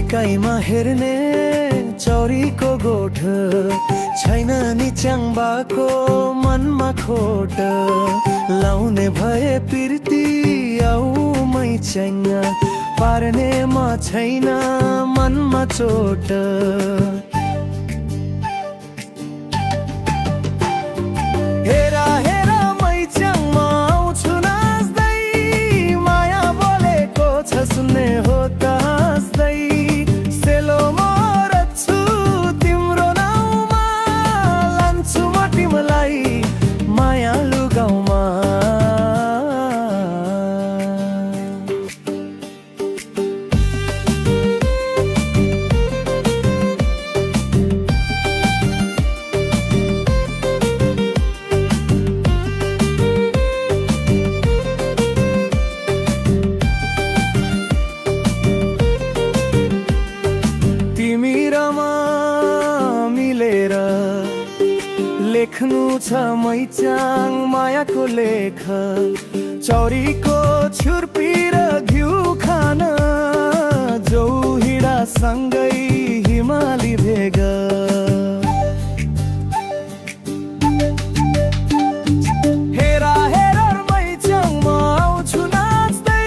लेकाइमा हेर्ने चौरीको गोठ छैन नि च्याङ्बाको मनमा खोट लाउने भए पिर्ती आउमै छैन पार्ने म छैन मनमा चोट हेरा हेरा मै च्याङमा आउँछु नाच्दै माया बोलेको छ सुन्ने हो त हाँस्दै सेलो म रच्छु तिम्रो नाउँमा लान्छु म तिमीलाई मायालु गाउँमा लेख्नु छ मैचाङ मायाको लेख चौरीको छुर्पी र घिउ खान जौहिडा सँगै हिमाली भेग हेरा हेरा मैचाङमा आउँछु नाच्दै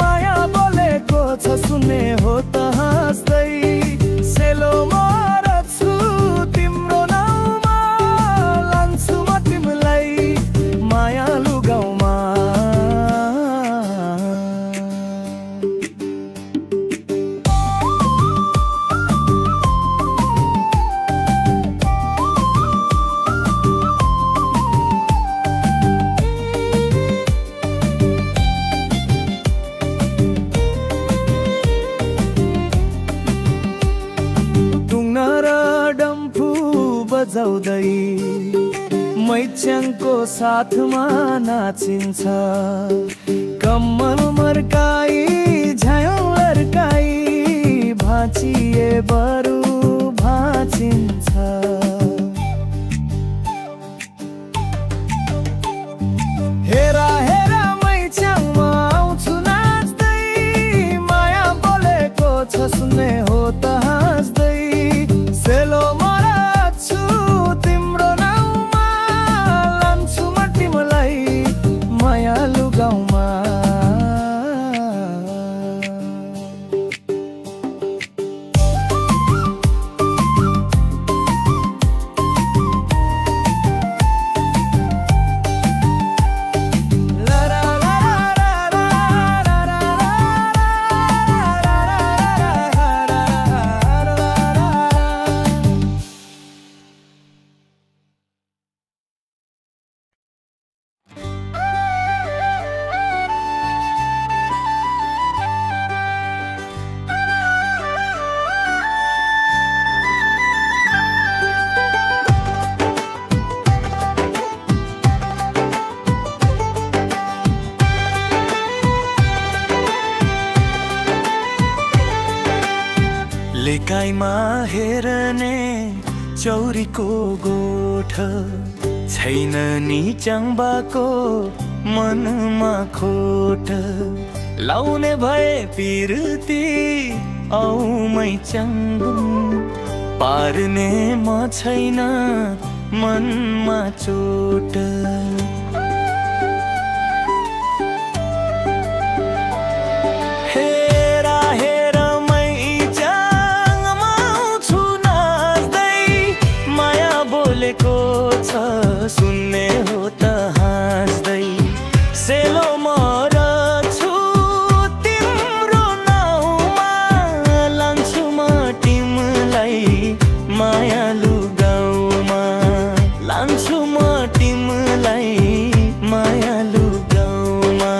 माया बोलेको छ सुन्ने हो त हाँस्दै सेलो म रच्छु तिम्रो मायालु गाउँमा टुङ्ना र डम्फु बजाउँदै मैच्याङको साथमा नाचिन्छ कम्मल मर्काई झ्याउ लर्काई भाँचिए बरु भाँचिन्छ हेरा हेरा मैच्याङमा आउँछु नाच्दै माया बोलेको छ सुन्ने हो त हाँस्दै सेलो मराछु तिम्रो मायालु गाउँमा लेकाइमा हेर्ने चौरीको गोठ छैन नि च्याङ्बाको मनमा खोट लाउने भए पिर्ती आउमै च्याङ्बु पार्ने म छैन मनमा चोट सुन्ने हो त हाँस्दै सेलो म रच्छु तिम्रो नाउँमा लान्छु म तिमीलाई मायालु गाउँमा लान्छु म तिमीलाई मायालु गाउँमा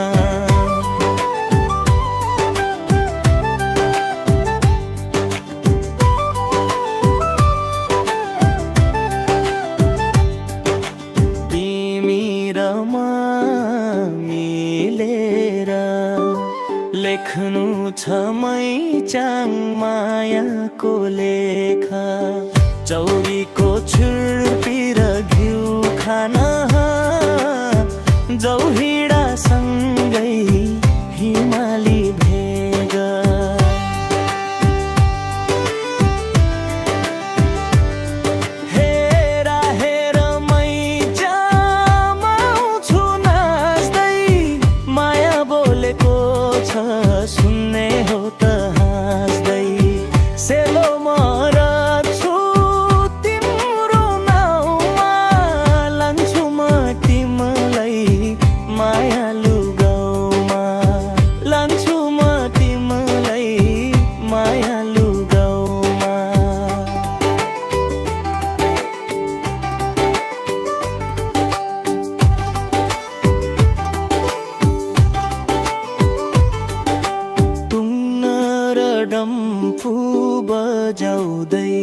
लेख्नु छ मैचाङ मायाको लेख चौरीको छुर्पी र घिउ खान जौहिडा सँगै हिमाली भेग छ सुन्ने हो त हाँस्दै सेलो म राख्छु तिम्रो नाउँमा लान्छु म तिमीलाई मायालु गाउँमा लान्छु म तिमीलाई मायालु गाउँमा डम्फु बजाउँदै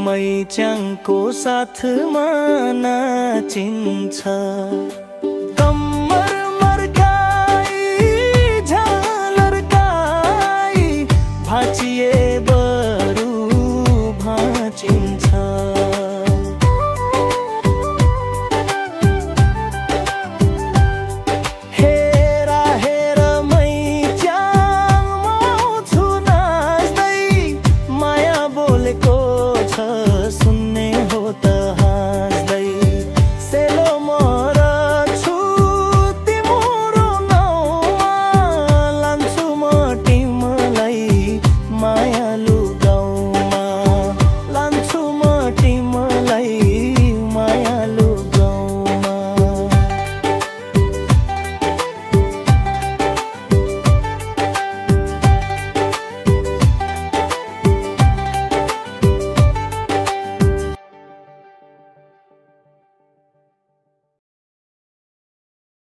मैच्याङको साथमा नाचिन्छ